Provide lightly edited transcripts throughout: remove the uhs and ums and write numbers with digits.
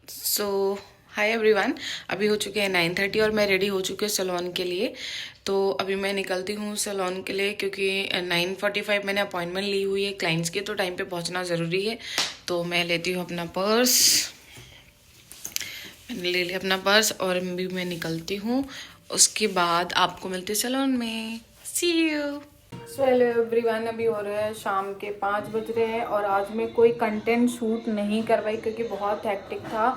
सो hi everyone. अभी हो चुके हैं 9:30 और मैं रेडी हो चुकी हूँ सैलून के लिए। तो अभी मैं निकलती हूँ सैलून के लिए क्योंकि 9:45 मैंने अपॉइंटमेंट ली हुई है क्लाइंट्स की, तो टाइम पे पहुँचना ज़रूरी है। तो मैं लेती हूँ अपना पर्स, मैंने ले लिया अपना पर्स और भी मैं निकलती हूँ। उसके बाद आपको मिलती है सैलून में। सी यू। सो हेलो एवरीवन, अभी हो रहे हैं शाम के 5 बज रहे हैं और आज मैं कोई कंटेंट शूट नहीं करवाई क्योंकि बहुत हेक्टिक था।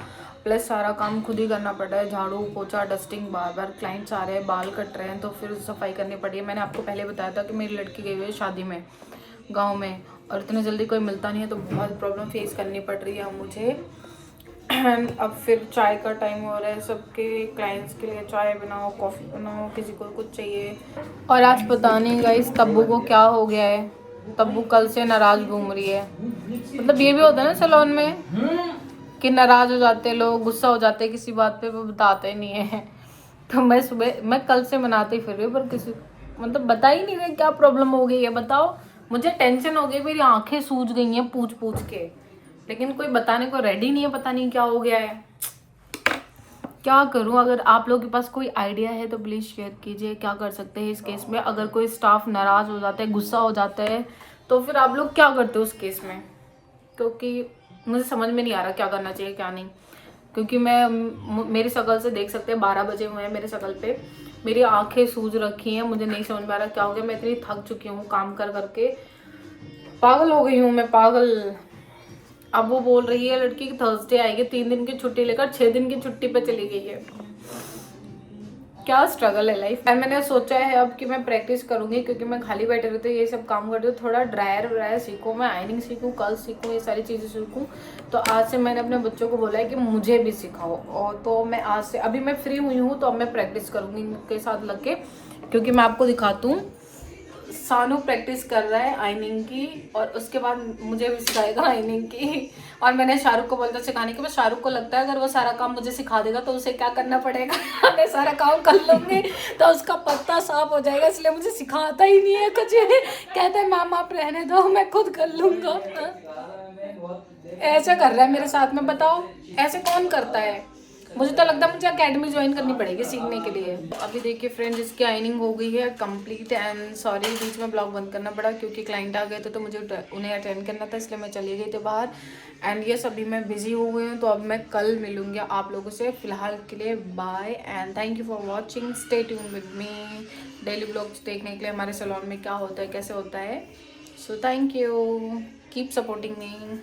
प्लस सारा काम खुद ही करना पड़ रहा है, झाड़ू पोछा डस्टिंग, बार बार क्लाइंट्स आ रहे हैं, बाल कट रहे हैं तो फिर सफाई करनी पड़ी है। मैंने आपको पहले बताया था कि मेरी लड़की गई हुई है शादी में गाँव में, और इतनी जल्दी कोई मिलता नहीं है तो बहुत प्रॉब्लम फेस करनी पड़ रही है मुझे। अब फिर चाय का टाइम हो रहा है, सबके क्लाइंट्स के लिए चाय बनाओ, कॉफ़ी बनाओ, किसी को कुछ चाहिए। और आज पता नहीं गाइस तब्बू को क्या हो गया है, तब्बू कल से नाराज़ घूम रही है। मतलब ये भी होता है ना सैलून में कि नाराज़ हो जाते लोग, गुस्सा हो जाते हैं किसी बात पे, वो बताते नहीं है। तो मैं कल से मनाती फिर रही हूँ, पर किसी मतलब बता ही नहीं रहे क्या प्रॉब्लम हो गई है। बताओ, मुझे टेंशन हो गई, मेरी आंखें सूज गई हैं पूछ पूछ के, लेकिन कोई बताने को रेडी नहीं है। पता नहीं क्या हो गया है, क्या करूं। अगर आप लोगों के पास कोई आइडिया है तो प्लीज़ शेयर कीजिए, क्या कर सकते हैं इस केस में। अगर कोई स्टाफ नाराज़ हो जाता है, गुस्सा हो जाता है, तो फिर आप लोग क्या करते हो उस केस में? क्योंकि मुझे समझ में नहीं आ रहा क्या करना चाहिए क्या नहीं। क्योंकि मेरी शक्ल से देख सकते हैं 12 बजे हुए हैं, मेरे शक्ल पे मेरी आंखें सूज रखी हैं। मुझे नहीं समझ में आ रहा क्या हो गया। मैं इतनी थक चुकी हूँ काम कर करके, पागल हो गई हूँ मैं, पागल। अब वो बोल रही है लड़की की थर्सडे आएगी, 3 दिन की छुट्टी लेकर 6 दिन की छुट्टी पे चली गई है। क्या स्ट्रगल है लाइफ। मैंने सोचा है अब कि मैं प्रैक्टिस करूंगी क्योंकि मैं खाली बैठे रहती हूँ, ये सब काम करती हूँ। थोड़ा ड्रायर व्रायर सीखूँ, मैं आयनिंग सीखूँ, कल सीखूँ, ये सारी चीज़ें सीखूँ। तो आज से मैंने अपने बच्चों को बोला है कि मुझे भी सिखाओ, और तो मैं आज से, अभी मैं फ्री हुई हूँ तो अब मैं प्रैक्टिस करूँगी इनके साथ लग के। क्योंकि मैं आपको दिखाती हूँ, सानू प्रैक्टिस कर रहा है आइनिंग की और उसके बाद मुझे भी सिखाएगा आइनिंग की। और मैंने शाहरुख को बोला सिखाने के, बस शाहरुख को लगता है अगर वो सारा काम मुझे सिखा देगा तो उसे क्या करना पड़ेगा मैं सारा काम कर लूँगी तो उसका पत्ता साफ हो जाएगा, इसलिए मुझे सिखाता ही नहीं है कुछ। कहते हैं मैम आप रहने दो, मैं खुद कर लूँगा। ऐसा कर रहा है मेरे साथ में, बताओ ऐसे कौन करता है। मुझे तो लगता है मुझे एकेडमी ज्वाइन करनी पड़ेगी सीखने के लिए। अभी देखिए फ्रेंड्स, इसकी आइनिंग हो गई है कंप्लीट। एंड सॉरी बीच में ब्लॉग बंद करना पड़ा क्योंकि क्लाइंट आ गए थे तो मुझे उन्हें अटेंड करना था, इसलिए मैं चली गई थी बाहर। एंड ये अभी मैं बिजी हो गई हूँ, तो अब मैं कल मिलूँगी आप लोगों से। फिलहाल के लिए bye and thank you for watching. Stay tune with me, daily blogs देखने के लिए हमारे सैलून में क्या होता है, कैसे होता है। So thank you, keep supporting me.